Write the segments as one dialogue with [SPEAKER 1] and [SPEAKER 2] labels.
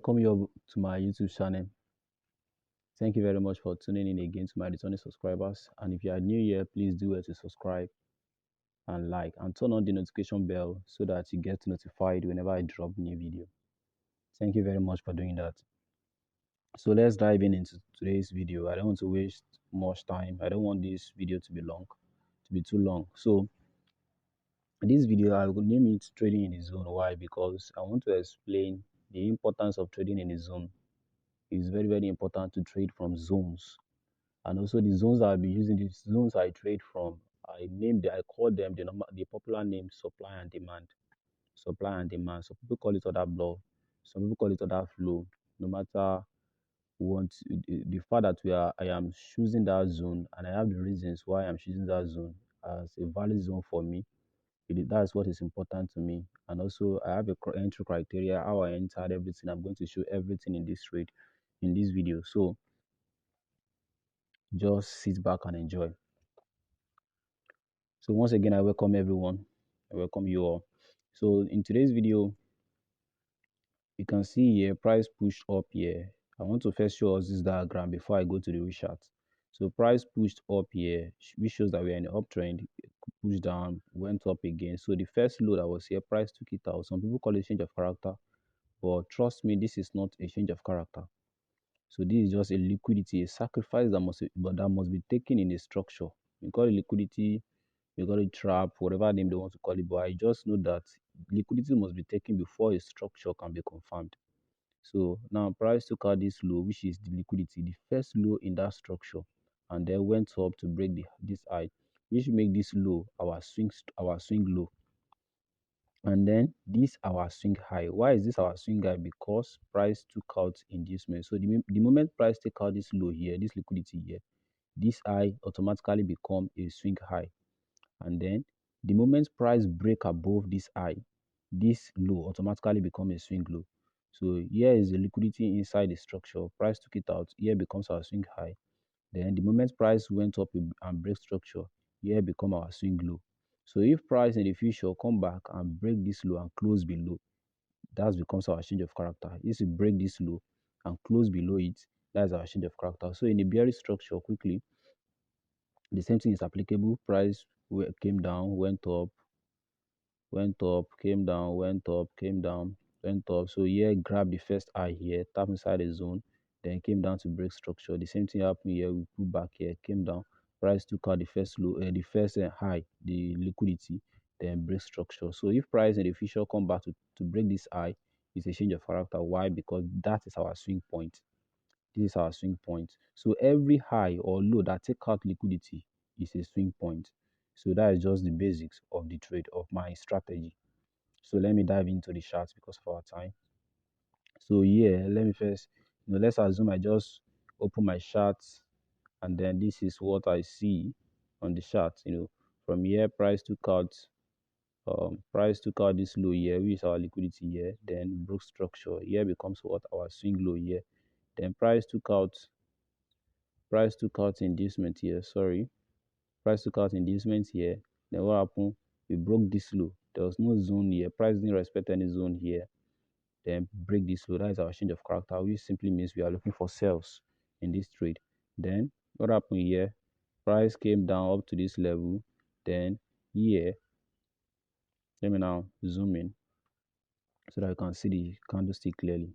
[SPEAKER 1] welcome you all to my YouTube channel. Thank you very much for tuning in again to my returning subscribers. And if you are new here, please do well to subscribe and like and turn on the notification bell so that you get notified whenever I drop new video. Thank you very much for doing that. So let's dive into today's video. I don't want to waste much time. I don't want this video to be too long. So this video I will name it trading in the zone. Why? Because I want to explain the importance of trading in the zone. It's very, very important to trade from zones. And also the zones I'll be using, the zones I trade from, I call them the popular name supply and demand. Supply and demand. Some people call it order block, some people call it order flow. No matter what, the fact that I am choosing that zone, and I have the reasons why I'm choosing that zone as a valid zone for me. That's what is important to me. And also I have a entry criteria, how I entered everything. I'm going to show everything in this trade in this video. So just sit back and enjoy. So once again, I welcome everyone. I welcome you all. So in today's video, you can see here price pushed up here. I want to first show us this diagram before I go to the real chart. So price pushed up here, which shows that we are in the uptrend. Pushed down, went up again. So the first low that was here, price took it out. Some people call it change of character, but trust me, this is not a change of character. So this is just a liquidity, a sacrifice that must be taken in a structure. We call it liquidity, we call it trap, whatever name they want to call it. But I just know that liquidity must be taken before a structure can be confirmed. So now price took out this low, which is the liquidity, the first low in that structure, and then went up to break this high, which make this low our swing low. And then this our swing high. Why is this our swing high? Because price took out inducement. So the moment price take out this low here, this liquidity here, this high automatically become a swing high. And then the moment price break above this high, this low automatically become a swing low. So here is the liquidity inside the structure. Price took it out, here becomes our swing high. Then the moment price went up and break structure, here become our swing low. So if price in the future come back and break this low and close below, that becomes our change of character. If we break this low and close below it, that's our change of character. So in the bearish structure, quickly, the same thing is applicable. Price came down, went up, came down, went up, came down, went up. So here, grab the first high here, tap inside the zone, then came down to break structure. The same thing happened here. We pull back here, came down. Price took out the first low, the first high, the liquidity, then break structure. So if price in the future come back to break this high, it's a change of character. Why? Because that is our swing point. This is our swing point. So every high or low that take out liquidity is a swing point. So that is just the basics of the trade of my strategy. So let me dive into the charts because of our time. So yeah, let me first, let's assume I just open my charts, and then this is what I see on the chart. From here, price took out this low here, which is our liquidity here, then broke structure. Here becomes what our swing low here. Then price took out inducement here. Sorry, price took out inducement here. Then what happened? We broke this low. There was no zone here. Price didn't respect any zone here. Then break this low. That is our change of character, which simply means we are looking for sales in this trade. Then what happened here? Price came down up to this level. Then here, let me now zoom in so that you can see the candlestick clearly.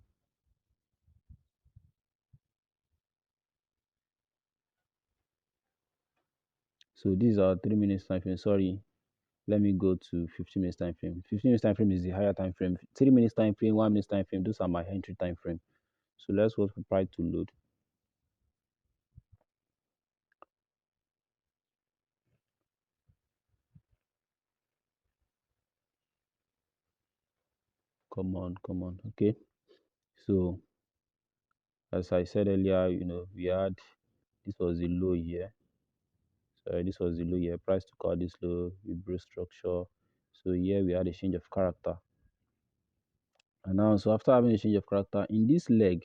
[SPEAKER 1] So these are 3 minutes time frame. Sorry, let me go to 15 minutes time frame. 15 minutes time frame is the higher time frame. 3 minutes time frame, 1 minute time frame, those are my entry time frame. So let's wait for price to load. Come on, come on. Okay, so as I said earlier, we had, this was the low here. Sorry, this was the low here. Price to call this low, we broke structure. So here we had a change of character. And now, so after having a change of character in this leg,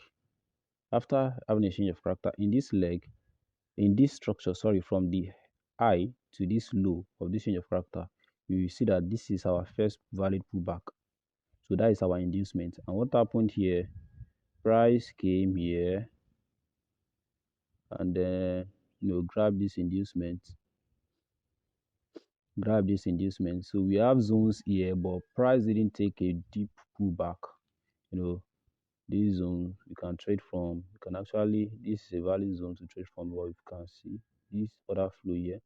[SPEAKER 1] in this structure, sorry, from the high to this low of this change of character, you will see that this is our first valid pullback. So that is our inducement. And what happened here? price came here and then grab this inducement. So we have zones here, but price didn't take a deep pullback. You know, this zone you can trade from. You can actually, this is a valid zone to trade from. But you can see this other flow here.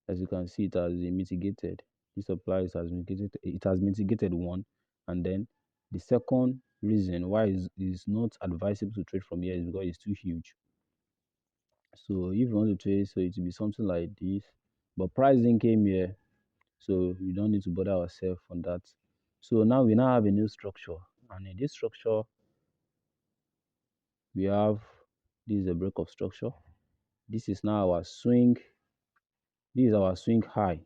[SPEAKER 1] As you can see, it has mitigated. This supply has mitigated. It has mitigated one, and then the second reason why is not advisable to trade from here is because it's too huge. So if you want to trade, so it will be something like this. But pricing came here, so you don't need to bother yourself on that. So now we now have a new structure, and in this structure we have, this is a break of structure. This is now our swing. This is our swing high.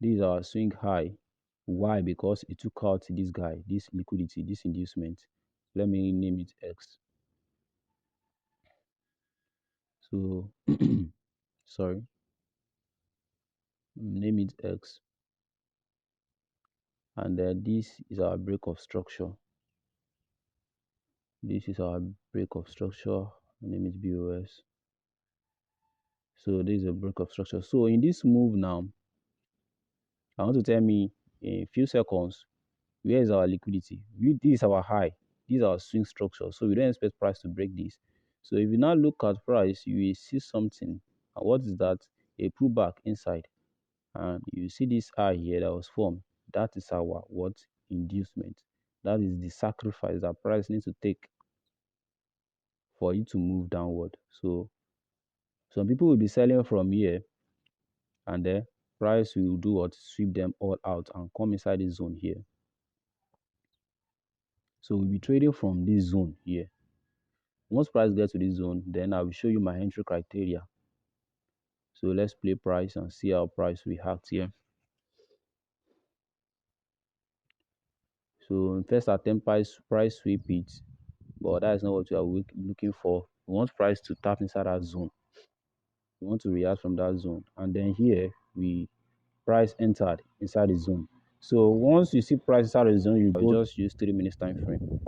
[SPEAKER 1] This is our swing high. Why? Because it took out this guy, this liquidity, this inducement. Let me name it X. So sorry, name it X. And then this is our break of structure. This is our break of structure. Name it BOS. So this is a break of structure. So in this move now, I want to tell me in a few seconds, where is our liquidity? This is our high. This is our swing structure. So we don't expect price to break this. So if you now look at price, you will see something. And what is that? A pullback inside. And you see this high here that was formed. That is our what? Inducement. That is the sacrifice that price needs to take for it to move downward. So some people will be selling from here, and then price will do what? Sweep them all out and come inside this zone here. So we'll be trading from this zone here. Once price gets to this zone, then I will show you my entry criteria. So let's play price and see how price reacts here. So first attempt, price sweep it, but that is not what we are looking for. We want price to tap inside that zone. We want to react from that zone, and then here we price entered inside the zone. So once you see price inside the zone, you just use 3 minutes time frame.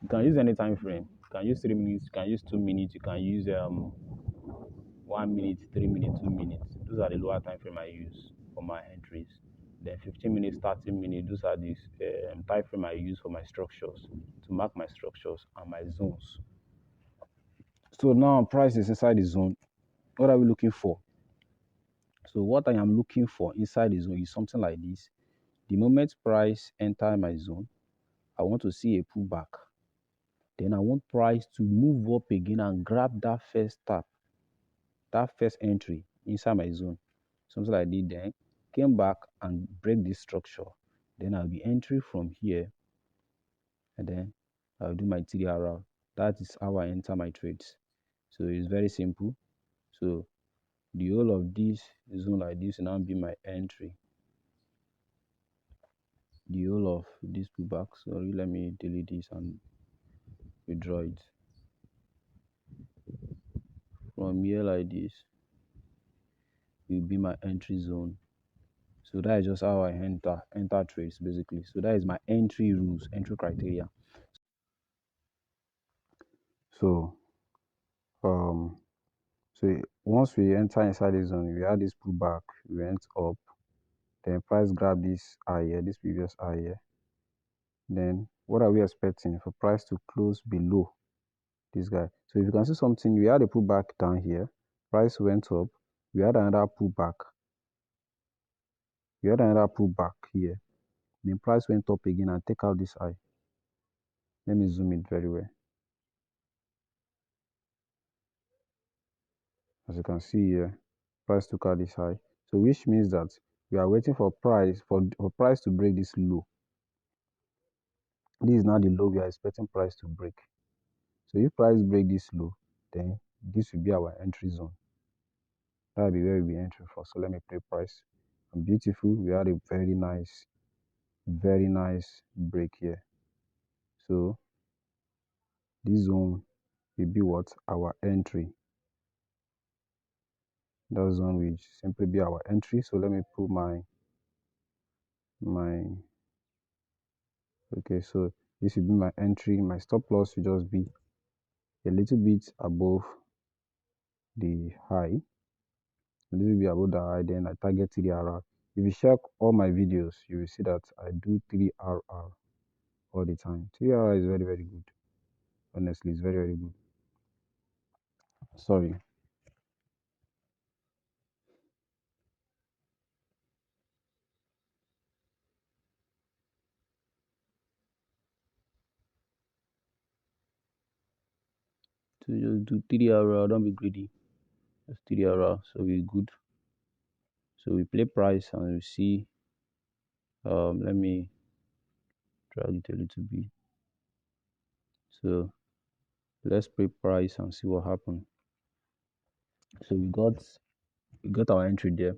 [SPEAKER 1] You can use any time frame. You can use 3 minutes. You can use 2 minutes. You can use 1 minute, 3 minutes, 2 minutes. Those are the lower time frame I use for my entries. Then 15 minutes, 30 minutes. Those are the time frame I use for my structures, to mark my structures and my zones. So now price is inside the zone. What are we looking for? So what I am looking for inside the zone is something like this. The moment price enter my zone, I want to see a pullback. Then I want price to move up again and grab that first tap, that first entry inside my zone. Something like this. Then came back and break this structure. Then I'll be entering from here, and then I'll do my TDR. That is how I enter my trades. So it's very simple. So the whole of this zone like this will now be my entry. The whole of this pullback. Sorry, let me delete this and withdraw it. From here like this will be my entry zone. So that is just how I enter trades basically. So that is my entry rules, entry criteria. So so once we enter inside the zone, we had this pullback, we went up, then price grab this high here, this previous high here. Then what are we expecting? For price to close below this guy. So if you can see something, we had a pullback down here, price went up, we had another pullback. We had another pullback here. Then price went up again and take out this high. Let me zoom it very well. As you can see here, price took out this high. So which means that we are waiting for price to break this low. This is now the low we are expecting price to break. So if price break this low, then this will be our entry zone. That will be where we enter for. So let me play price. And beautiful, we had a very nice break here. So this zone will be what? Our entry. That zone will simply be our entry. So let me put my Okay, so this will be my entry. My stop loss will just be a little bit above the high, a little bit above the high, then I target 3RR. If you check all my videos, you will see that I do 3RR all the time. 3RR is very, very good. Honestly, it's very, very good. Sorry. So just do 3RR, don't be greedy. Just 3RR, so we're good. So we play price and we see. Let me drag it a little bit. So let's play price and see what happened. So we got our entry there.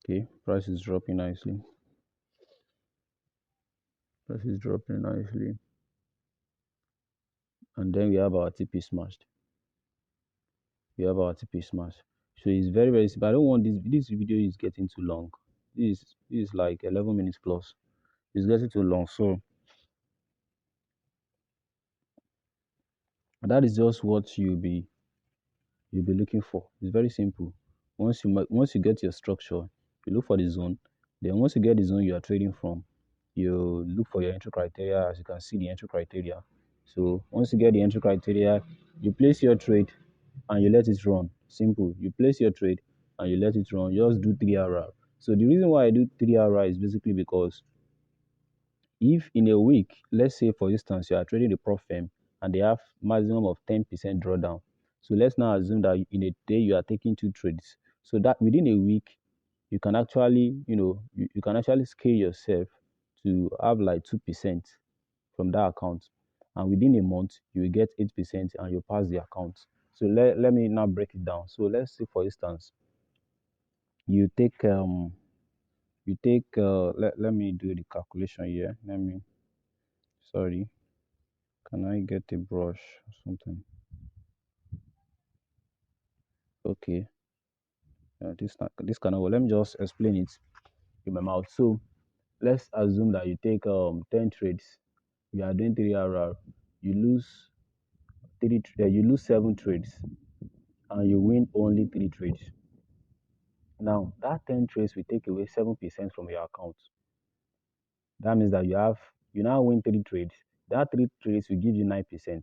[SPEAKER 1] Okay, price is dropping nicely. Price is dropping nicely. And then we have our TP smashed. We have our TP smashed. So it's very, very simple. I don't want this video is getting too long. This is like 11 minutes plus. It's getting too long. So that is just what you'll be looking for. It's very simple. Once you get your structure, you look for the zone. Then once you get the zone you are trading from, you look for your entry criteria. As you can see, the entry criteria. So once you get the entry criteria, you place your trade and you let it run. Simple. You place your trade and you let it run. Just do 3RR. So the reason why I do 3RR is basically because if in a week, let's say for instance, you are trading the prop firm and they have maximum of 10% drawdown. So let's now assume that in a day you are taking two trades. So that within a week, you can actually, you can actually scale yourself to have like 2% from that account. And within a month, you will get 8% and you pass the account. So let me now break it down. So let's say for instance, you take let me do the calculation here. Sorry. Can I get a brush or something? Okay. This cannot work. Let me just explain it in my mouth. So let's assume that you take 10 trades. You are doing 3RR. You lose you lose 7 trades and you win only 3 trades. Now that 10 trades will take away 7% from your account. That means that you now win 3 trades. That 3 trades will give you 9%.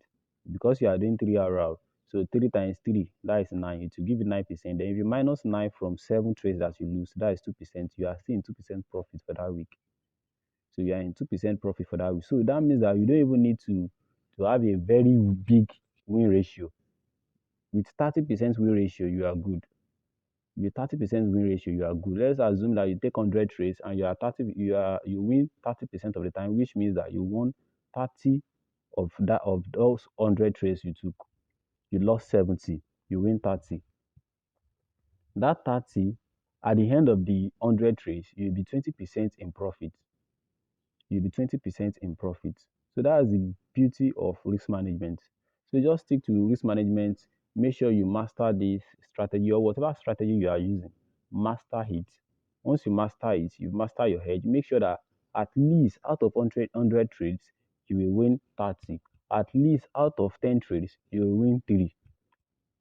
[SPEAKER 1] Because you are doing 3RR, so 3 times 3, that is 9. It will give you 9%. Then if you minus 9 from 7 trades that you lose, that is 2%. You are still in 2% profit for that week. So you are in 2% profit for that week. So that means that you don't even need to have a very big win ratio. With 30% win ratio, you are good. With 30% win ratio, you are good. Let's assume that you take 100 trades and you win 30% of the time, which means that you won 30 of those 100 trades you took. You lost 70, you win 30. That 30, at the end of the 100 trades, you'll be 20% in profit. You'll be 20% in profit. So that's the beauty of risk management. So just stick to risk management. Make sure you master this strategy or whatever strategy you are using. Master it. Once you master it, you master your hedge. Make sure that at least out of 100 trades, you will win 30. At least out of 10 trades, you will win 3.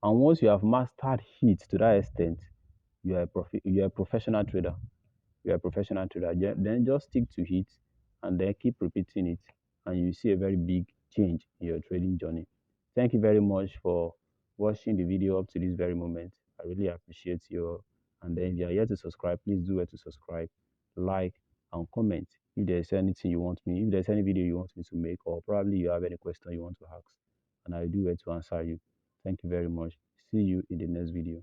[SPEAKER 1] And once you have mastered it to that extent, you are a professional trader. You are a professional trader. Then just stick to it and then keep repeating it, and you see a very big change in your trading journey. Thank you very much for watching the video up to this very moment. I really appreciate you. And then if you are yet to subscribe, please do it to subscribe, like, and comment if there's anything you want me, if there's any video you want me to make, or probably you have any question you want to ask, and I'll do it to answer you. Thank you very much. See you in the next video.